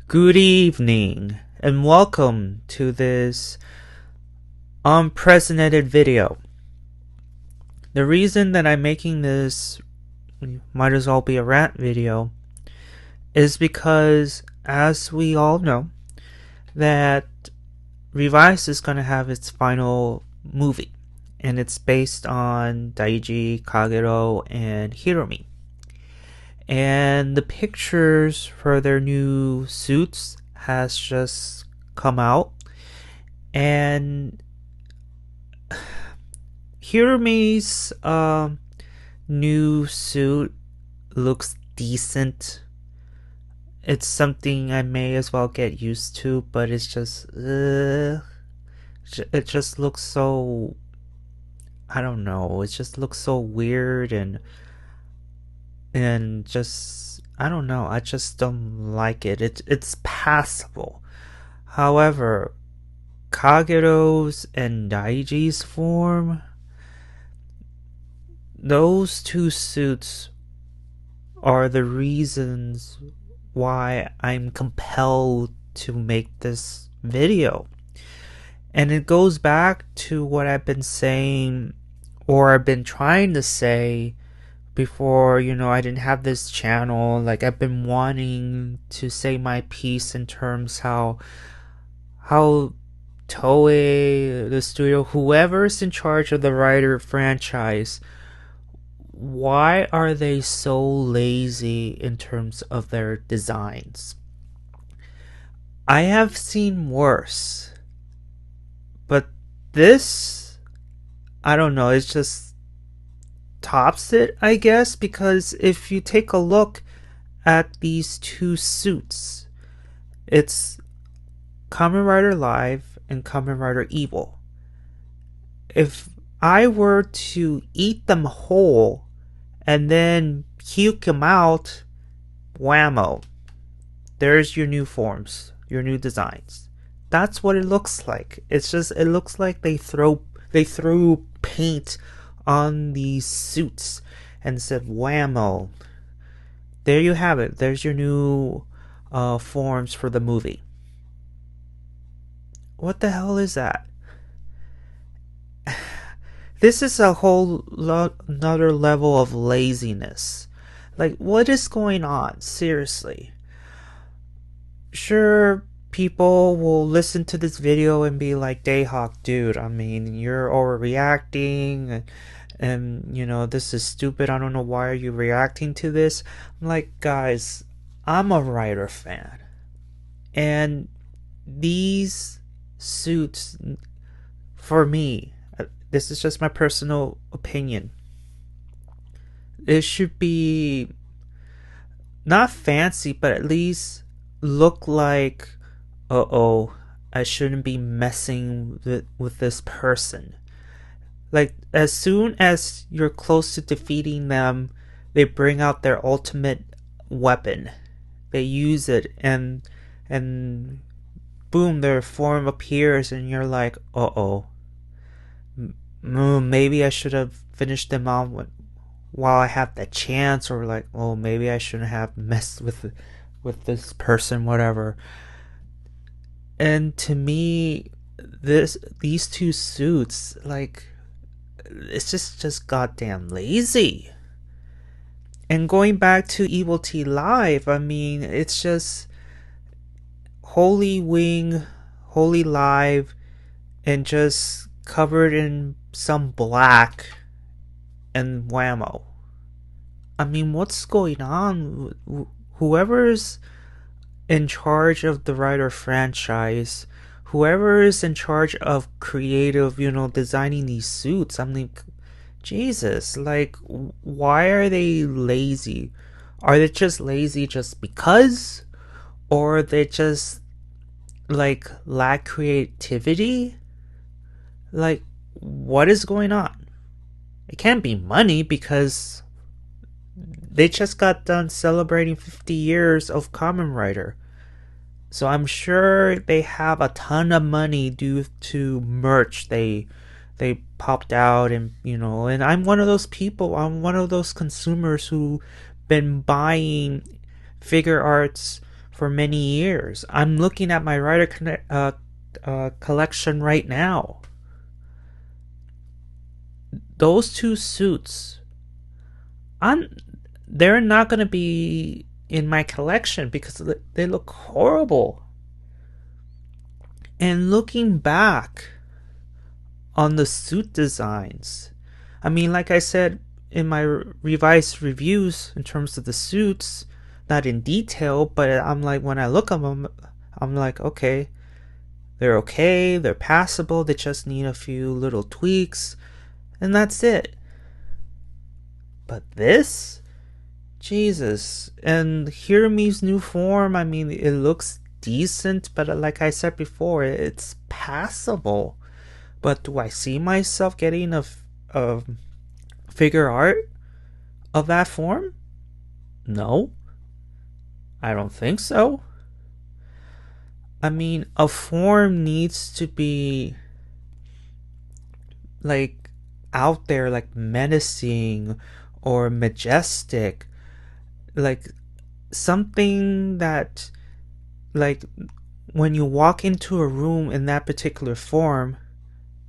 Good evening, and welcome to this unprecedented video. The reason that I'm making this might as well be a rant video is because, as we all know, that Revice is going to have its final movie, and it's based on Daiji, Kagero, and Hiromi. And the pictures for their new suits has just come out, and Hiromi's new suit looks decent. It's something I may as well get used to, but it's just it just looks so, I don't know, it just looks so weird and just, I don't know, I just don't like it. It's passable. However, Kagero's and Daiji's form, those two suits are the reasons why I'm compelled to make this video. And it goes back to what I've been saying, or I've been trying to say before, I didn't have this channel. Like, I've been wanting to say my piece in terms how Toei, the studio, whoever's in charge of the writer franchise, why are they so lazy in terms of their designs? I have seen worse, but this, I don't know, it's just tops it, I guess, because if you take a look at these two suits, it's Kamen Rider Live and Kamen Rider Evil. If I were to eat them whole and then puke them out, whammo, there's your new forms, your new designs. That's what it looks like. It's just, it looks like they threw paint on these suits and said, whammo, there you have it. There's your new forms for the movie. What the hell is that? This is a whole another level of laziness. Like, what is going on? Seriously. Sure, people will listen to this video and be like, Dayhawk, dude, I mean, you're overreacting, and this is stupid. I don't know, why are you reacting to this? I'm like, guys, I'm a writer fan, and these suits, for me, this is just my personal opinion, it should be not fancy, but at least look like, I shouldn't be messing with this person. Like, as soon as you're close to defeating them, they bring out their ultimate weapon. They use it, and boom, their form appears, and you're like, maybe I should have finished them off while I have the chance, or like, maybe I shouldn't have messed with this person, whatever. And to me, these two suits, like, it's just goddamn lazy. And going back to Evil T Live, I mean, it's just Holy Wing, Holy Live, and just covered in some black, and whammo. I mean, what's going on? Whoever's in charge of the writer franchise, whoever is in charge of creative, designing these suits, I'm like, Jesus, like, why are they lazy? Are they just lazy just because? Or they just, like, lack creativity? Like, what is going on? It can't be money, because they just got done celebrating 50 years of Kamen Rider. So I'm sure they have a ton of money due to merch they popped out, and and I'm one of those people, I'm one of those consumers who been buying figure arts for many years. I'm looking at my collection right now. Those two suits, they're not going to be in my collection because they look horrible. And looking back on the suit designs, I mean, like I said in my Revice reviews in terms of the suits, not in detail, but I'm like, when I look at them, I'm like, okay, they're passable, they just need a few little tweaks, and that's it. But this, Jesus, and Hirami's new form, I mean, it looks decent, but like I said before, it's passable. But do I see myself getting a figure art of that form? No, I don't think so. I mean, a form needs to be like out there, like menacing or majestic, like something that, like, when you walk into a room in that particular form,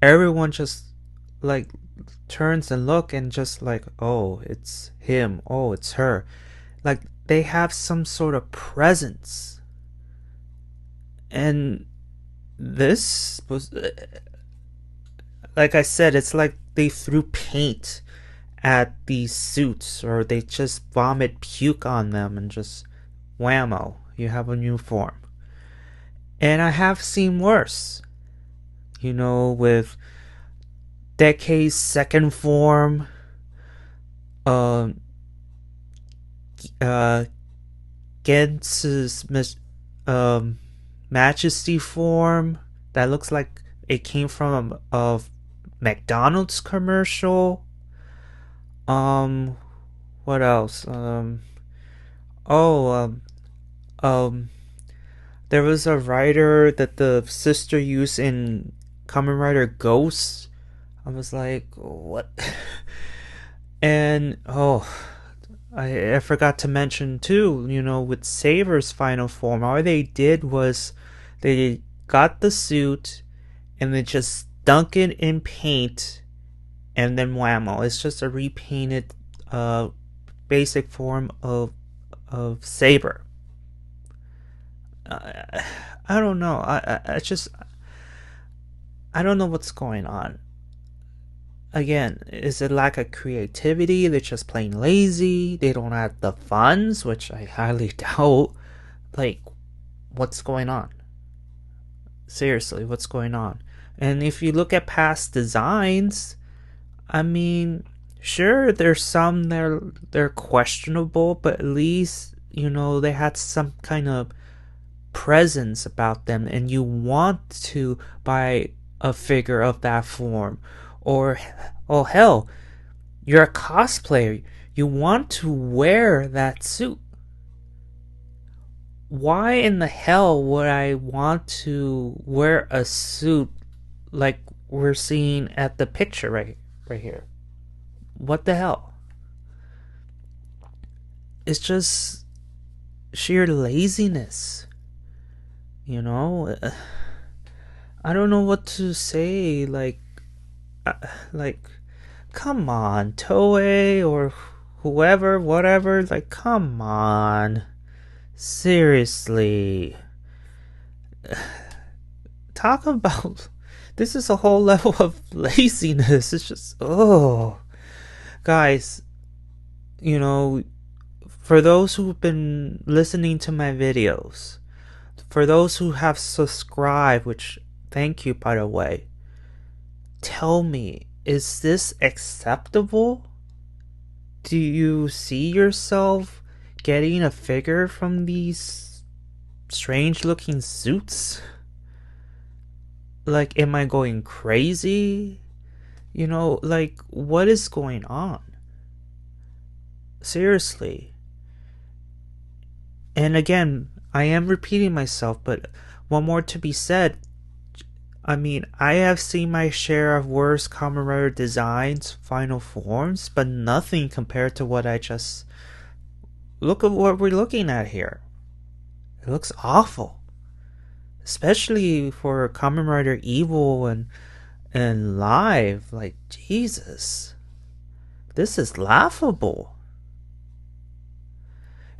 everyone just like turns and look and just like, oh, it's him, oh, it's her. Like, they have some sort of presence. And this was, like I said, it's like they threw paint at these suits, or they just vomit puke on them and just whammo, you have a new form. And I have seen worse, with Decade's second form, Gens's Majesty form that looks like it came from a McDonald's commercial. What else? There was a writer that the sister used in Kamen Rider Ghost. I was like, what? And I forgot to mention too, with Saber's final form, all they did was they got the suit and they just dunk it in paint, and then whammo, it's just a repainted basic form of Saber. I don't know. I don't know what's going on. Again, is it lack of creativity? They're just plain lazy. They don't have the funds, which I highly doubt. Like, what's going on? Seriously, what's going on? And if you look at past designs, I mean, sure, there's some they're questionable, but at least, they had some kind of presence about them, and you want to buy a figure of that form. Or, oh hell, you're a cosplayer, you want to wear that suit. Why in the hell would I want to wear a suit like we're seeing at the picture right here? What the hell? It's just sheer laziness. I don't know what to say. Like, come on, Toei or whoever, whatever. Like, come on. Seriously. Talk about... This is a whole level of laziness. It's just... Oh. Guys, for those who've been listening to my videos, for those who have subscribed, which, thank you, by the way, tell me, is this acceptable? Do you see yourself getting a figure from these strange looking suits? Like, am I going crazy? Like, what is going on? Seriously. And again, I am repeating myself, but one more to be said. I mean, I have seen my share of worse Kamen Rider designs, final forms, but nothing compared to what I just... Look at what we're looking at here. It looks awful, especially for Kamen Rider Evil and Live. Like, Jesus, this is laughable.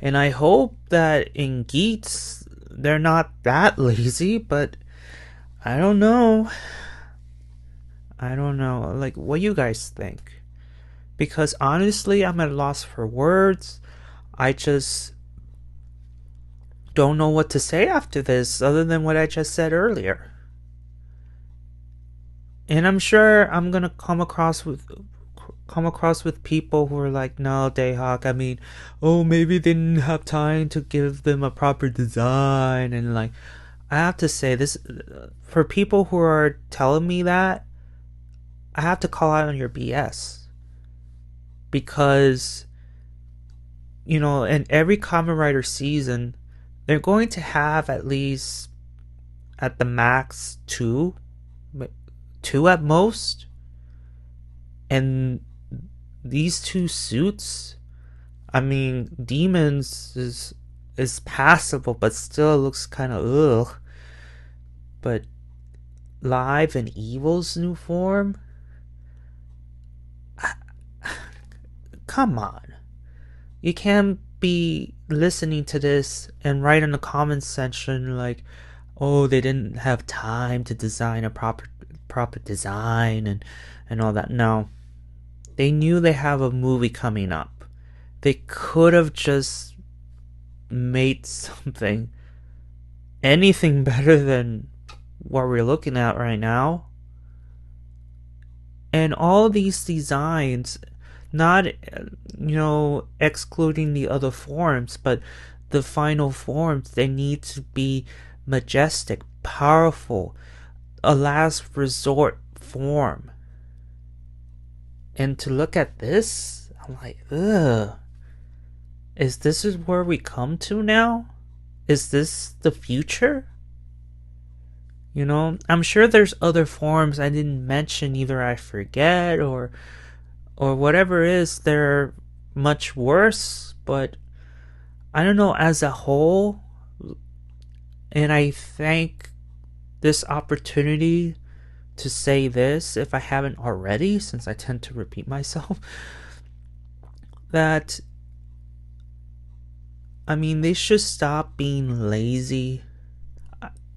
And I hope that in Geats they're not that lazy, but I don't know. I don't know. Like, what you guys think? Because honestly, I'm at a loss for words. I just don't know what to say after this other than what I just said earlier. And I'm sure I'm gonna come across with people who are like, no, Dayhawk, I mean, oh, maybe they didn't have time to give them a proper design. And like, I have to say this, for people who are telling me that, I have to call out on your BS. Because, you know, in every Kamen Rider season, they're going to have at least, at the max, two at most. And these two suits, I mean, Demons is passable, but still looks kind of ugh. But Live and Evil's new form, come on. You can't be listening to this and write in the comments section like, oh, they didn't have time to design a proper design and all that. No. They knew they have a movie coming up. They could have just made anything better than what we're looking at right now. And all these designs, not, excluding the other forms, but the final forms, they need to be majestic, powerful, a last resort form. And to look at this, I'm like, ugh. Is this where we come to now? Is this the future? You know, I'm sure there's other forms I didn't mention, either I forget or whatever it is, they're much worse, but I don't know, as a whole, and I thank this opportunity to say this, if I haven't already, since I tend to repeat myself, that, I mean, they should stop being lazy.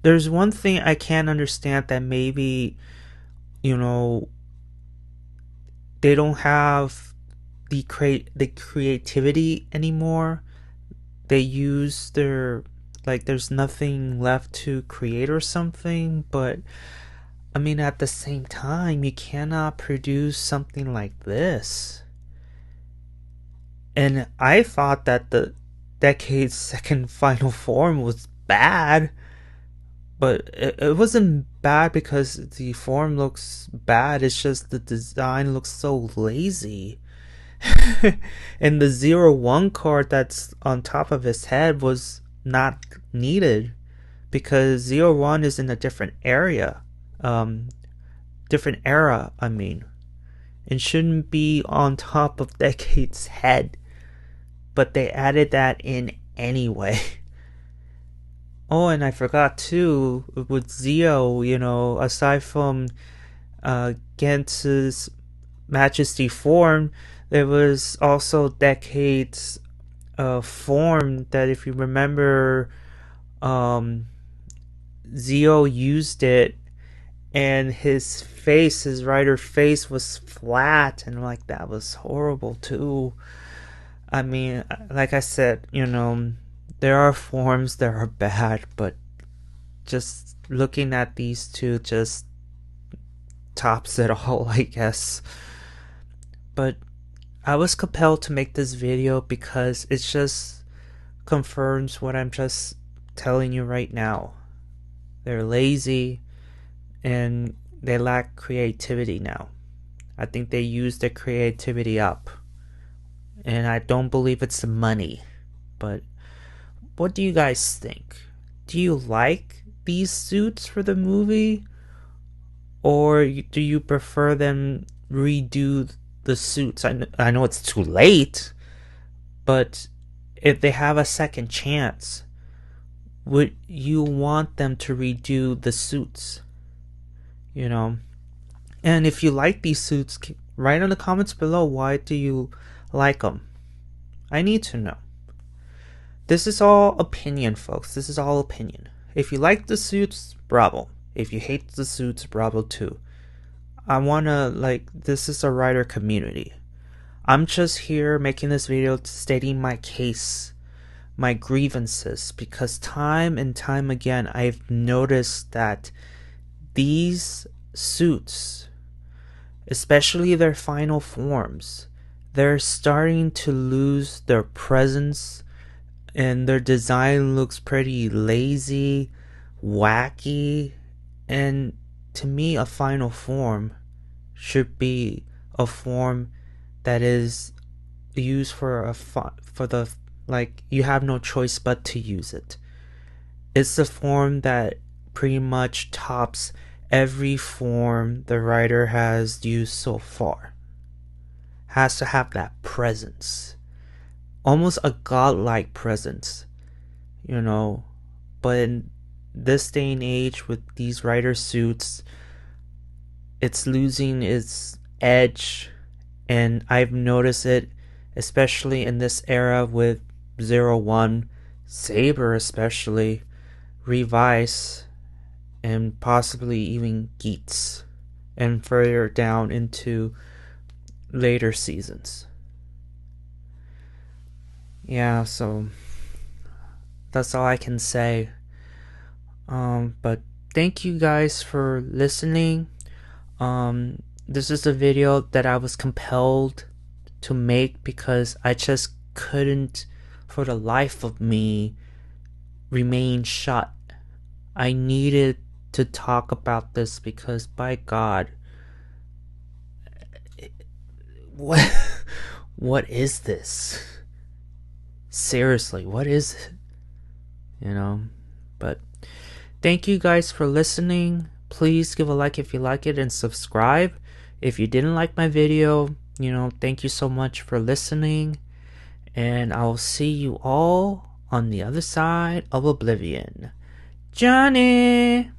There's one thing I can't understand, that maybe, they don't have the creativity anymore. They use their, like, there's nothing left to create or something, but I mean, at the same time, you cannot produce something like this. And I thought that the decade's second final form was bad, but it wasn't bad because the form looks bad. It's just the design looks so lazy. And the 01 card that's on top of his head was not needed, because 01 is in a different era, I mean, and shouldn't be on top of Decade's head, but they added that in anyway. Oh, and I forgot too, with Zio, aside from Gens's Majesty form, there was also Decade's form that, if you remember, Zio used it, and his rider face was flat, and like, that was horrible too. I mean, like I said, there are forms that are bad, but just looking at these two just tops it all, I guess. But I was compelled to make this video because it just confirms what I'm just telling you right now. They're lazy and they lack creativity now. I think they use their creativity up. And I don't believe it's the money. But what do you guys think? Do you like these suits for the movie? Or do you prefer them redo the suits? I know it's too late, but if they have a second chance, would you want them to redo the suits? You know? And if you like these suits, write in the comments below, why do you like them? I need to know. This is all opinion, folks. This is all opinion. If you like the suits, bravo. If you hate the suits, bravo too. This is a writer community. I'm just here making this video stating my case, my grievances, because time and time again I've noticed that these suits, especially their final forms, they're starting to lose their presence, and their design looks pretty lazy, wacky, and to me a final form should be a form that is used for you have no choice but to use it. It's the form that pretty much tops every form the writer has used so far. Has to have that presence, almost a godlike presence, but in this day and age with these writer suits, it's losing its edge. And I've noticed it especially in this era with 01, Saber especially, Revice, and possibly even Geats, and further down into later seasons. Yeah, so that's all I can say. But thank you guys for listening. This is a video that I was compelled to make because I just couldn't, for the life of me, remain shut. I needed to talk about this because, by God, what is this? Seriously, what is it? But thank you guys for listening. Please give a like if you like it and subscribe. If you didn't like my video, thank you so much for listening. And I'll see you all on the other side of oblivion. Johnny!